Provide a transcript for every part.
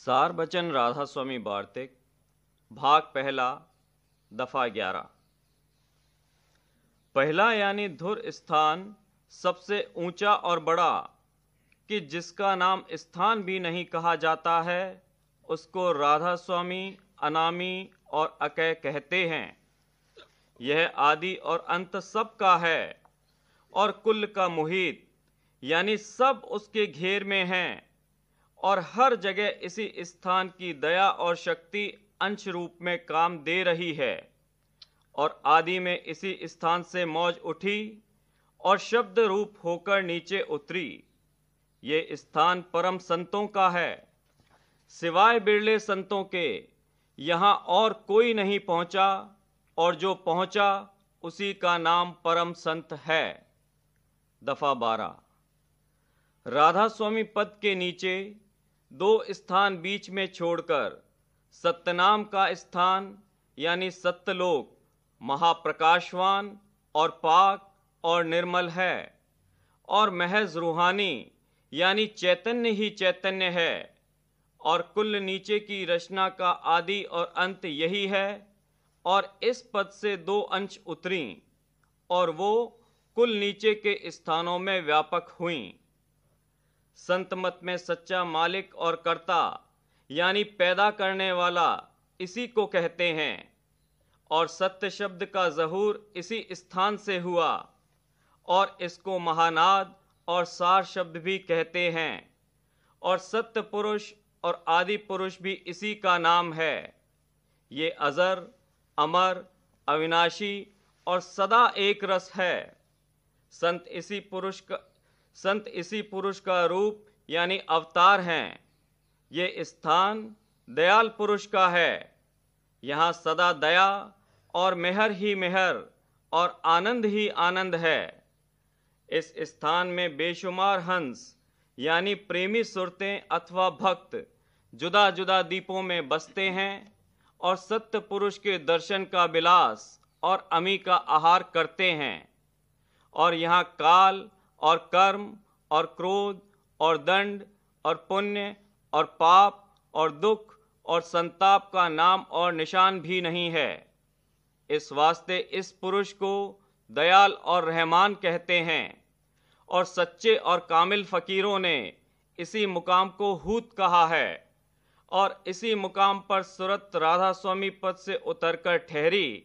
सार बचन राधा स्वामी वार्तिक भाग पहला दफा 11। पहला यानी धुर स्थान सबसे ऊंचा और बड़ा कि जिसका नाम स्थान भी नहीं कहा जाता है, उसको राधा स्वामी, अनामी और अकय कहते हैं। यह आदि और अंत सब का है और कुल का मुहित यानी सब उसके घेर में हैं और हर जगह इसी स्थान की दया और शक्ति अंश रूप में काम दे रही है। और आदि में इसी स्थान से मौज उठी और शब्द रूप होकर नीचे उतरी। ये स्थान परम संतों का है, सिवाय बिरले संतों के यहाँ और कोई नहीं पहुंचा, और जो पहुंचा उसी का नाम परम संत है। दफा 12। राधा स्वामी पद के नीचे दो स्थान बीच में छोड़कर सत्यनाम का स्थान यानी सत्यलोक महाप्रकाशवान और पाक और निर्मल है और महज रूहानी यानी चैतन्य ही चैतन्य है। और कुल नीचे की रचना का आदि और अंत यही है। और इस पद से दो अंश उतरी और वो कुल नीचे के स्थानों में व्यापक हुईं। संत मत में सच्चा मालिक और कर्ता यानी पैदा करने वाला इसी को कहते हैं। और सत्य शब्द का ज़हूर इसी स्थान से हुआ और इसको महानाद और सार शब्द भी कहते हैं। और सत्य पुरुष और आदि पुरुष भी इसी का नाम है। ये अजर, अमर, अविनाशी और सदा एक रस है। संत इसी पुरुष का रूप यानी अवतार हैं। ये स्थान दयाल पुरुष का है। यहाँ सदा दया और मेहर ही मेहर और आनंद ही आनंद है। इस स्थान में बेशुमार हंस यानी प्रेमी सुरतें अथवा भक्त जुदा जुदा दीपों में बसते हैं और सत्य पुरुष के दर्शन का विलास और अमी का आहार करते हैं। और यहाँ काल और कर्म और क्रोध और दंड और पुण्य और पाप और दुख और संताप का नाम और निशान भी नहीं है। इस वास्ते इस पुरुष को दयाल और रहमान कहते हैं। और सच्चे और कामिल फकीरों ने इसी मुकाम को हूत कहा है। और इसी मुकाम पर सूरत राधा स्वामी पद से उतरकर ठहरी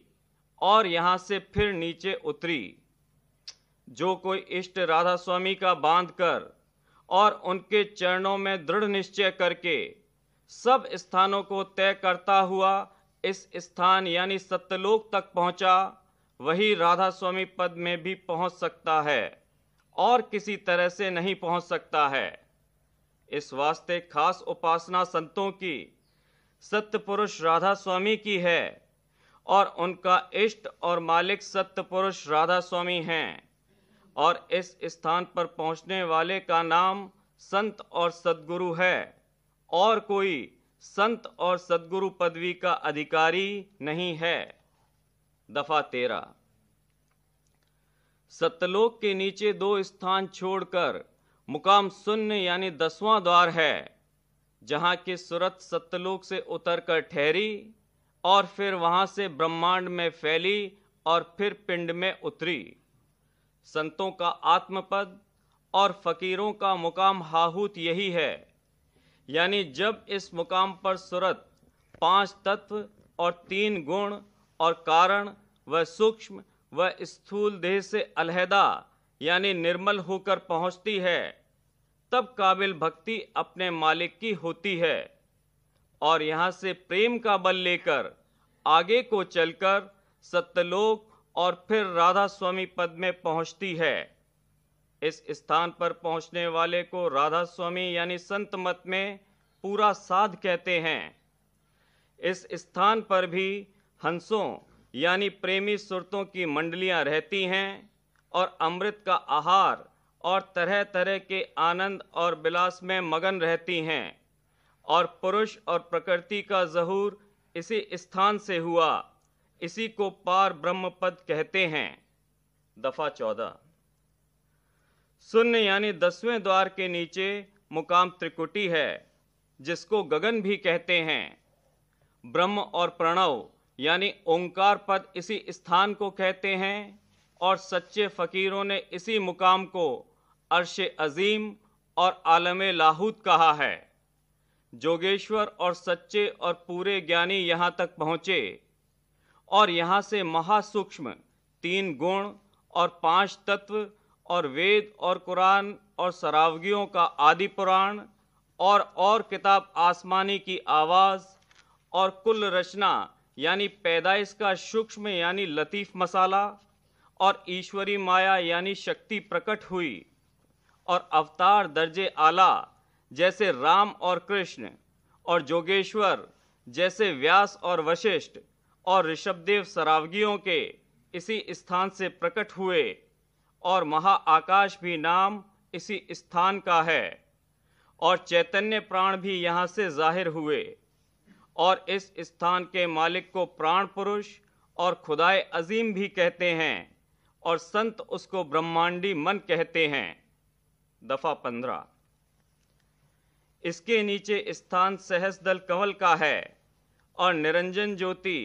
और यहाँ से फिर नीचे उतरी। जो कोई इष्ट राधा स्वामी का बांध कर और उनके चरणों में दृढ़ निश्चय करके सब स्थानों को तय करता हुआ इस स्थान यानी सत्यलोक तक पहुंचा, वही राधा स्वामी पद में भी पहुंच सकता है और किसी तरह से नहीं पहुंच सकता है। इस वास्ते खास उपासना संतों की सत्य पुरुष राधा स्वामी की है और उनका इष्ट और मालिक सत्य पुरुष राधा स्वामी हैं। और इस स्थान पर पहुंचने वाले का नाम संत और सद्गुरु है और कोई संत और सद्गुरु पदवी का अधिकारी नहीं है। दफा 13। सत्यलोक के नीचे दो स्थान छोड़कर मुकाम शून्य यानी 10वां द्वार है, जहाँ की सूरत सत्यलोक से उतरकर ठहरी और फिर वहाँ से ब्रह्मांड में फैली और फिर पिंड में उतरी। संतों का आत्मपद और फकीरों का मुकाम हाहूत यही है। यानी जब इस मुकाम पर सूरत 5 तत्व और 3 गुण और कारण व सूक्ष्म व स्थूल देह से अलहदा यानी निर्मल होकर पहुंचती है, तब काबिल भक्ति अपने मालिक की होती है। और यहाँ से प्रेम का बल लेकर आगे को चलकर सत्यलोक और फिर राधा स्वामी पद में पहुंचती है। इस स्थान पर पहुंचने वाले को राधा स्वामी यानी संत मत में पूरा साध कहते हैं। इस स्थान पर भी हंसों यानी प्रेमी सुरतों की मंडलियां रहती हैं और अमृत का आहार और तरह तरह के आनंद और विलास में मगन रहती हैं। और पुरुष और प्रकृति का ज़हूर इसी स्थान से हुआ। इसी को पार ब्रह्म पद कहते हैं। दफा 14। शून्य यानी 10वें द्वार के नीचे मुकाम त्रिकुटी है। जिसको गगन भी कहते हैं। ब्रह्म और प्रणव यानी ओंकार पद इसी स्थान को कहते हैं और सच्चे फकीरों ने इसी मुकाम को अर्श अजीम और आलमे लाहूत कहा है। जोगेश्वर और सच्चे और पूरे ज्ञानी यहाँ तक पहुँचे और यहाँ से महासूक्ष्म 3 गुण और 5 तत्व और वेद और कुरान और सरावगियों का आदि पुराण और किताब आसमानी की आवाज़ और कुल रचना यानी पैदाइश का सूक्ष्म यानी लतीफ़ मसाला और ईश्वरी माया यानी शक्ति प्रकट हुई और अवतार दर्जे आला जैसे राम और कृष्ण और जोगेश्वर जैसे व्यास और वशिष्ठ और ऋषभदेव सरावगियों के इसी स्थान से प्रकट हुए और महाआकाश भी नाम इसी स्थान का है और चैतन्य प्राण भी यहाँ से जाहिर हुए और इस स्थान के मालिक को प्राण पुरुष और खुदाए अजीम भी कहते हैं और संत उसको ब्रह्मांडी मन कहते हैं। दफा 15। इसके नीचे स्थान सहस्रदल कंवल का है और निरंजन ज्योति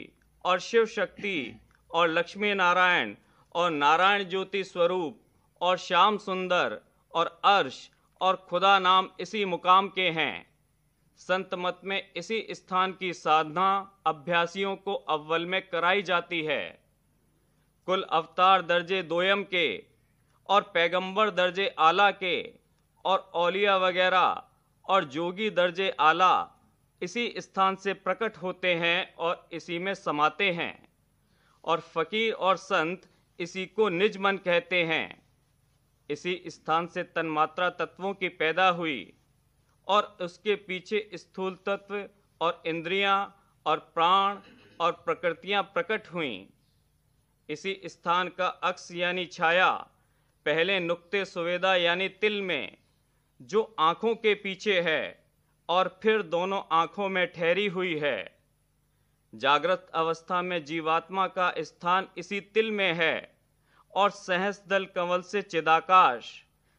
और शिव शक्ति और लक्ष्मी नारायण और नारायण ज्योति स्वरूप और श्याम सुंदर और अर्श और खुदा नाम इसी मुकाम के हैं। संत मत में इसी स्थान की साधना अभ्यासियों को अव्वल में कराई जाती है। कुल अवतार दर्जे दोयम के और पैगंबर दर्जे आला के और औलिया वगैरह और जोगी दर्जे आला इसी स्थान से प्रकट होते हैं और इसी में समाते हैं और फकीर और संत इसी को निज मन कहते हैं। इसी स्थान से तन्मात्रा तत्वों की पैदा हुई और उसके पीछे स्थूल तत्व और इंद्रियां और प्राण और प्रकृतियां प्रकट हुईं। इसी स्थान का अक्स यानी छाया पहले नुक्ते सुवेदा यानी तिल में जो आँखों के पीछे है और फिर दोनों आँखों में ठहरी हुई है। जागृत अवस्था में जीवात्मा का स्थान इसी तिल में है और सहस्रदल कंवल से चिदाकाश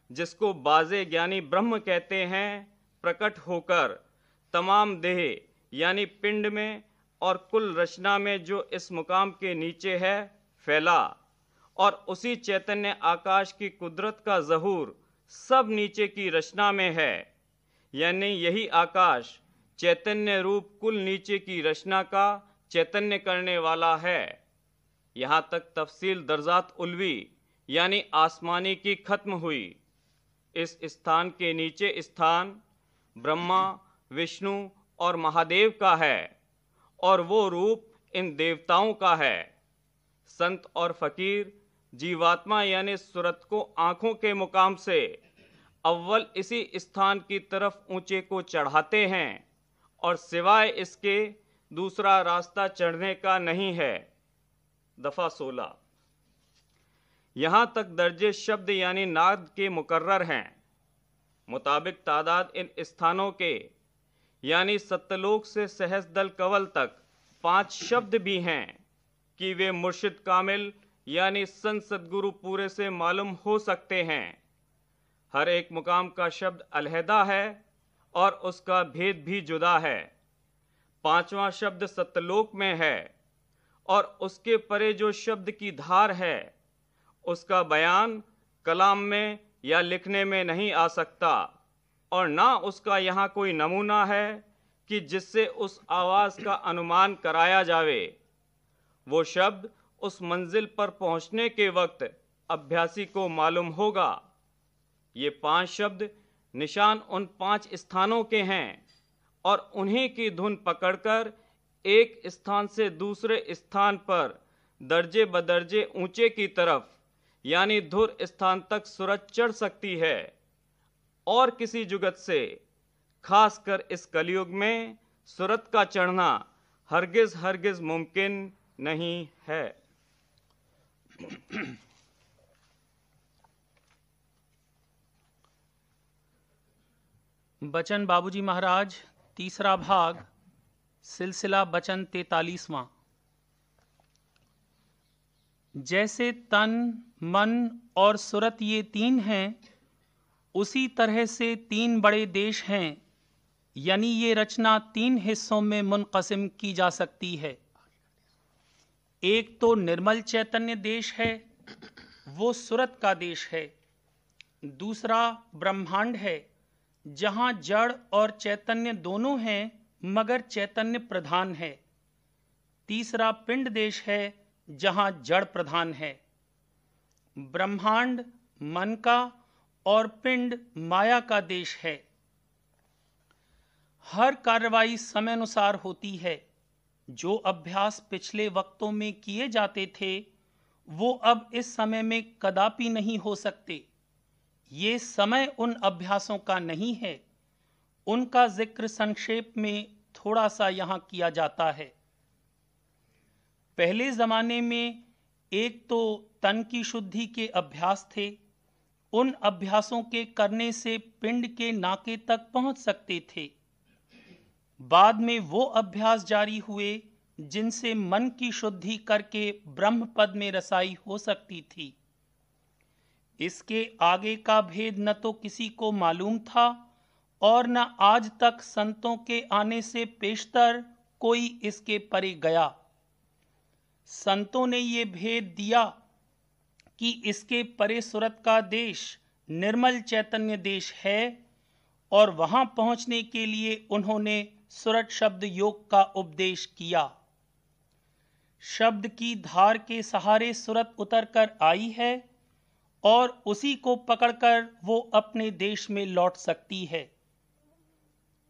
जिसको बाजे ज्ञानी ब्रह्म कहते हैं प्रकट होकर तमाम देह यानी पिंड में और कुल रचना में जो इस मुकाम के नीचे है फैला और उसी चैतन्य आकाश की कुदरत का ज़हूर सब नीचे की रचना में है। यानी यही आकाश चैतन्य रूप कुल नीचे की रचना का चैतन्य करने वाला है। यहाँ तक तफसील दर्जात उल्वी यानी आसमानी की खत्म हुई। इस स्थान के नीचे स्थान ब्रह्मा विष्णु और महादेव का है और वो रूप इन देवताओं का है। संत और फकीर जीवात्मा यानी सूरत को आँखों के मुकाम से अव्वल इसी स्थान की तरफ ऊंचे को चढ़ाते हैं और सिवाय इसके दूसरा रास्ता चढ़ने का नहीं है। दफा 16। यहाँ तक दर्जे शब्द यानी नाद के मुकर्रर हैं। मुताबिक तादाद इन स्थानों के यानी सत्यलोक से सहस्रदल कंवल तक 5 शब्द भी हैं कि वे मुर्शिद कामिल यानी संत सद्गुरु पूरे से मालूम हो सकते हैं। हर एक मुकाम का शब्द अलहदा है और उसका भेद भी जुदा है। 5वां शब्द सत्यलोक में है और उसके परे जो शब्द की धार है उसका बयान कलाम में या लिखने में नहीं आ सकता और ना उसका यहाँ कोई नमूना है कि जिससे उस आवाज़ का अनुमान कराया जावे। वो शब्द उस मंजिल पर पहुँचने के वक्त अभ्यासी को मालूम होगा। ये 5 शब्द निशान उन 5 स्थानों के हैं और उन्हीं की धुन पकड़कर एक स्थान से दूसरे स्थान पर दर्जे बदर्जे ऊंचे की तरफ यानी धुर स्थान तक सूरज चढ़ सकती है और किसी जुगत से खासकर इस कलयुग में सूरत का चढ़ना हरगिज हरगिज मुमकिन नहीं है। बचन बाबूजी महाराज तीसरा भाग सिलसिला बचन 43वां। जैसे तन मन और सुरत ये 3 हैं, उसी तरह से 3 बड़े देश हैं यानी ये रचना 3 हिस्सों में मुनक़सिम की जा सकती है। एक तो निर्मल चैतन्य देश है, वो सूरत का देश है। दूसरा ब्रह्मांड है, जहाँ जड़ और चैतन्य दोनों हैं मगर चैतन्य प्रधान है। तीसरा पिंड देश है, जहाँ जड़ प्रधान है। ब्रह्मांड मन का और पिंड माया का देश है। हर कार्रवाई समय अनुसार होती है। जो अभ्यास पिछले वक्तों में किए जाते थे वो अब इस समय में कदापि नहीं हो सकते। ये समय उन अभ्यासों का नहीं है। उनका जिक्र संक्षेप में थोड़ा सा यहाँ किया जाता है। पहले जमाने में एक तो तन की शुद्धि के अभ्यास थे। उन अभ्यासों के करने से पिंड के नाके तक पहुंच सकते थे। बाद में वो अभ्यास जारी हुए जिनसे मन की शुद्धि करके ब्रह्म पद में रसाई हो सकती थी। इसके आगे का भेद न तो किसी को मालूम था और न आज तक संतों के आने से पेशतर कोई इसके परे गया। संतों ने ये भेद दिया कि इसके परे सूरत का देश निर्मल चैतन्य देश है और वहां पहुंचने के लिए उन्होंने सूरत शब्द योग का उपदेश किया। शब्द की धार के सहारे सूरत उतर कर आई है और उसी को पकड़कर वो अपने देश में लौट सकती है।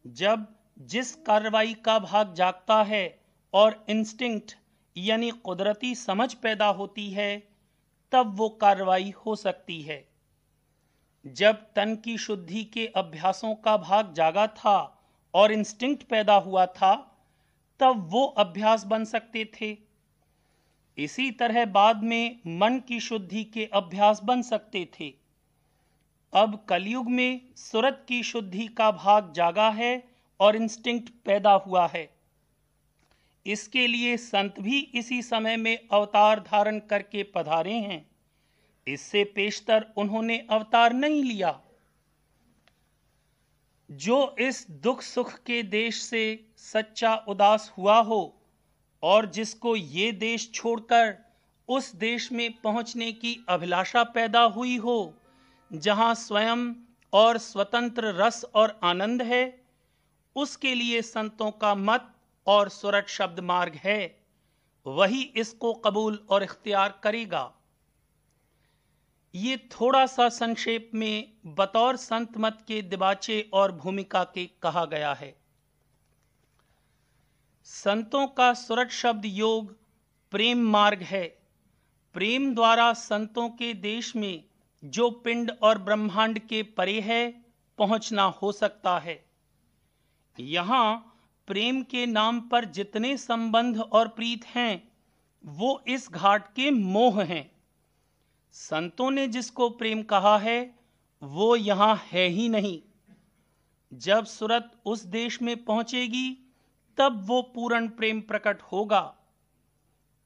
जब जिस कार्रवाई का भाग जागता है और इंस्टिंक्ट यानी कुदरती समझ पैदा होती है तब वो कार्रवाई हो सकती है। जब तन की शुद्धि के अभ्यासों का भाग जागा था और इंस्टिंक्ट पैदा हुआ था तब वो अभ्यास बन सकते थे। इसी तरह बाद में मन की शुद्धि के अभ्यास बन सकते थे। अब कलयुग में सूरत की शुद्धि का भाग जागा है और इंस्टिंक्ट पैदा हुआ है। इसके लिए संत भी इसी समय में अवतार धारण करके पधारे हैं। इससे पेशतर उन्होंने अवतार नहीं लिया। जो इस दुख सुख के देश से सच्चा उदास हुआ हो और जिसको ये देश छोड़कर उस देश में पहुंचने की अभिलाषा पैदा हुई हो जहां स्वयं और स्वतंत्र रस और आनंद है, उसके लिए संतों का मत और सूरत शब्द मार्ग है। वही इसको कबूल और इख्तियार करेगा। ये थोड़ा सा संक्षेप में बतौर संत मत के दिबाचे और भूमिका के कहा गया है। संतों का सूरत शब्द योग प्रेम मार्ग है। प्रेम द्वारा संतों के देश में जो पिंड और ब्रह्मांड के परे है पहुंचना हो सकता है। यहाँ प्रेम के नाम पर जितने संबंध और प्रीत हैं वो इस घाट के मोह हैं। संतों ने जिसको प्रेम कहा है वो यहाँ है ही नहीं। जब सूरत उस देश में पहुंचेगी तब वो पूर्ण प्रेम प्रकट होगा।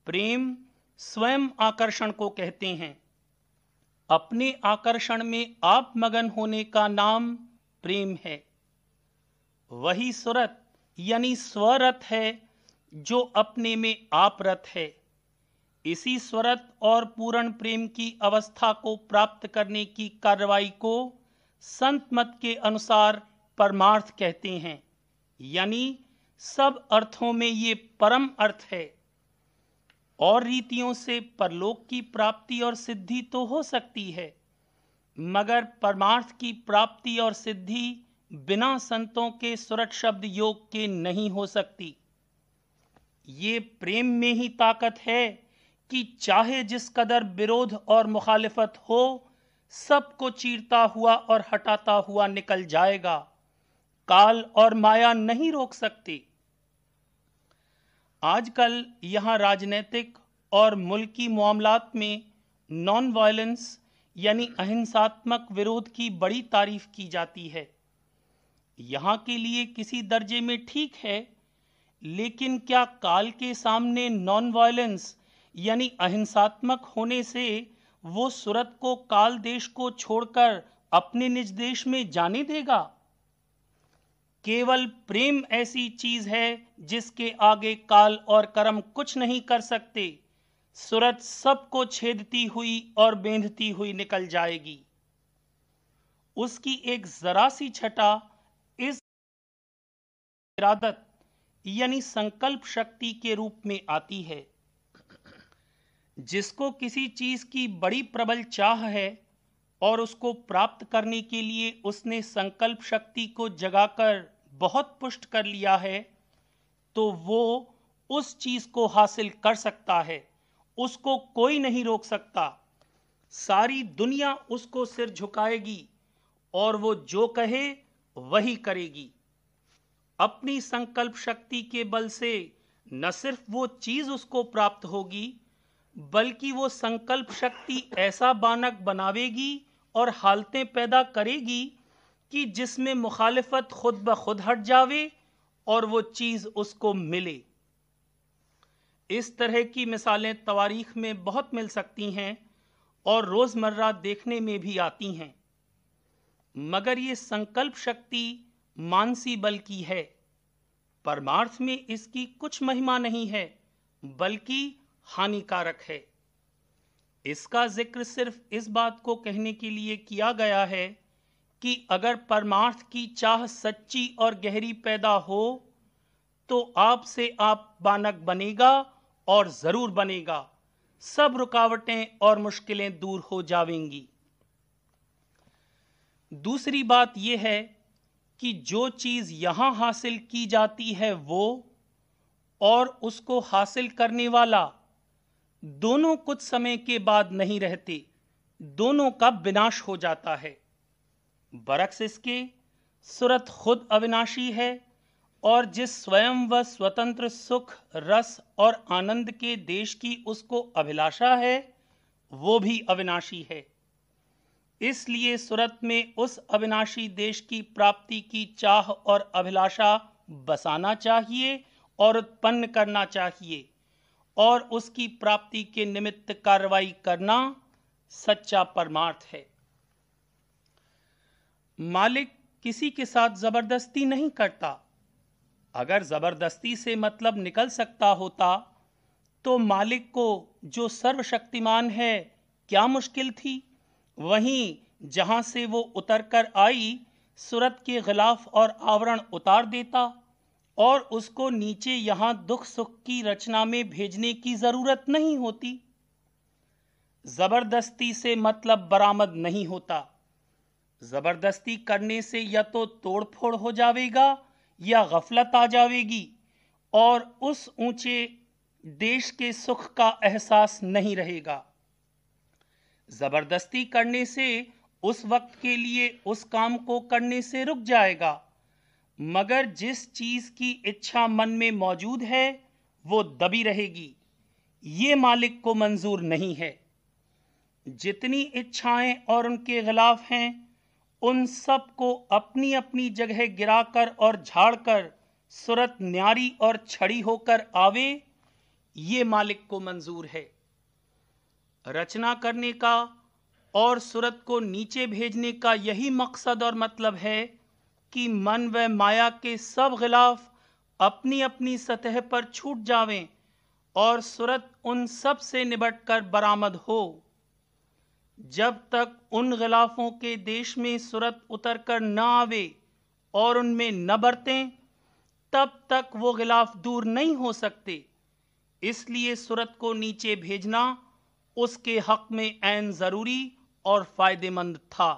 प्रेम स्वयं आकर्षण को कहते हैं। अपने आकर्षण में आप मगन होने का नाम प्रेम है। वही सूरत यानी स्वरत है जो अपने में आप रत है। इसी स्वरत और पूर्ण प्रेम की अवस्था को प्राप्त करने की कार्रवाई को संत मत के अनुसार परमार्थ कहते हैं। यानी सब अर्थों में ये परम अर्थ है। और रीतियों से परलोक की प्राप्ति और सिद्धि तो हो सकती है मगर परमार्थ की प्राप्ति और सिद्धि बिना संतों के सूरत शब्द योग के नहीं हो सकती। ये प्रेम में ही ताकत है कि चाहे जिस कदर विरोध और मुखालिफत हो सबको चीरता हुआ और हटाता हुआ निकल जाएगा। काल और माया नहीं रोक सकते। आजकल यहाँ राजनीतिक और मुल्की मामलात में नॉन वायलेंस यानी अहिंसात्मक विरोध की बड़ी तारीफ की जाती है। यहाँ के लिए किसी दर्जे में ठीक है, लेकिन क्या काल के सामने नॉन वायलेंस यानी अहिंसात्मक होने से वो सूरत को काल देश को छोड़कर अपने निज देश में जाने देगा? केवल प्रेम ऐसी चीज है जिसके आगे काल और कर्म कुछ नहीं कर सकते। सूरत सबको छेदती हुई और बेंधती हुई निकल जाएगी। उसकी एक जरा सी छटा इस इरादत यानी संकल्प शक्ति के रूप में आती है। जिसको किसी चीज की बड़ी प्रबल चाह है और उसको प्राप्त करने के लिए उसने संकल्प शक्ति को जगाकर बहुत पुष्ट कर लिया है, तो वो उस चीज को हासिल कर सकता है। उसको कोई नहीं रोक सकता। सारी दुनिया उसको सिर झुकाएगी और वो जो कहे वही करेगी। अपनी संकल्प शक्ति के बल से न सिर्फ वो चीज उसको प्राप्त होगी, बल्कि वो संकल्प शक्ति ऐसा बानक बनावेगी और हालतें पैदा करेगी कि जिसमें मुखालिफत खुद ब खुद हट जावे और वो चीज उसको मिले। इस तरह की मिसालें तवारीख में बहुत मिल सकती हैं और रोजमर्रा देखने में भी आती हैं। मगर ये संकल्प शक्ति मानसी बल की है। परमार्थ में इसकी कुछ महिमा नहीं है, बल्कि हानिकारक है। इसका जिक्र सिर्फ इस बात को कहने के लिए किया गया है कि अगर परमार्थ की चाह सच्ची और गहरी पैदा हो तो आपसे आप बानक बनेगा और जरूर बनेगा। सब रुकावटें और मुश्किलें दूर हो जावेंगी। दूसरी बात यह है कि जो चीज यहां हासिल की जाती है वो और उसको हासिल करने वाला दोनों कुछ समय के बाद नहीं रहते, दोनों का विनाश हो जाता है। बरक्स इसके सूरत खुद अविनाशी है और जिस स्वयं व स्वतंत्र सुख, रस और आनंद के देश की उसको अभिलाषा है वो भी अविनाशी है। इसलिए सूरत में उस अविनाशी देश की प्राप्ति की चाह और अभिलाषा बसाना चाहिए और उत्पन्न करना चाहिए, और उसकी प्राप्ति के निमित्त कार्रवाई करना सच्चा परमार्थ है। मालिक किसी के साथ जबरदस्ती नहीं करता। अगर जबरदस्ती से मतलब निकल सकता होता तो मालिक को, जो सर्वशक्तिमान है, क्या मुश्किल थी। वहीं जहां से वो उतर कर आई, सूरत के गिलाफ और आवरण उतार देता और उसको नीचे यहां दुख सुख की रचना में भेजने की जरूरत नहीं होती। जबरदस्ती से मतलब बरामद नहीं होता। जबरदस्ती करने से या तो तोड़फोड़ हो जावेगा या गफलत आ जावेगी और उस ऊंचे देश के सुख का एहसास नहीं रहेगा। जबरदस्ती करने से उस वक्त के लिए उस काम को करने से रुक जाएगा, मगर जिस चीज की इच्छा मन में मौजूद है वो दबी रहेगी। ये मालिक को मंजूर नहीं है। जितनी इच्छाएं और उनके खिलाफ हैं, उन सब को अपनी अपनी जगह गिराकर और झाड़कर सूरत न्यारी और छड़ी होकर आवे, ये मालिक को मंजूर है। रचना करने का और सूरत को नीचे भेजने का यही मकसद और मतलब है कि मन व माया के सब खिलाफ अपनी अपनी सतह पर छूट जावें और सूरत उन सब से निबटकर बरामद हो। जब तक उन गिलाफों के देश में सूरत उतर कर न आवे और उनमें न बरतें, तब तक वो गिलाफ दूर नहीं हो सकते। इसलिए सूरत को नीचे भेजना उसके हक में ऐन जरूरी और फायदेमंद था।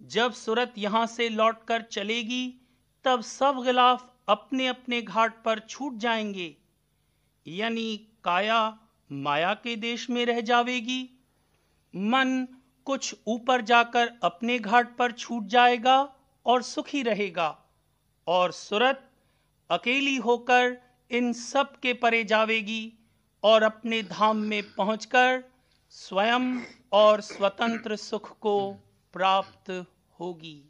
जब सूरत यहां से लौटकर चलेगी, तब सब गिलाफ अपने अपने घाट पर छूट जाएंगे, यानी काया माया के देश में रह जावेगी, मन कुछ ऊपर जाकर अपने घाट पर छूट जाएगा और सुखी रहेगा, और सूरत अकेली होकर इन सब के परे जावेगी और अपने धाम में पहुंचकर स्वयं और स्वतंत्र सुख को प्राप्त होगी।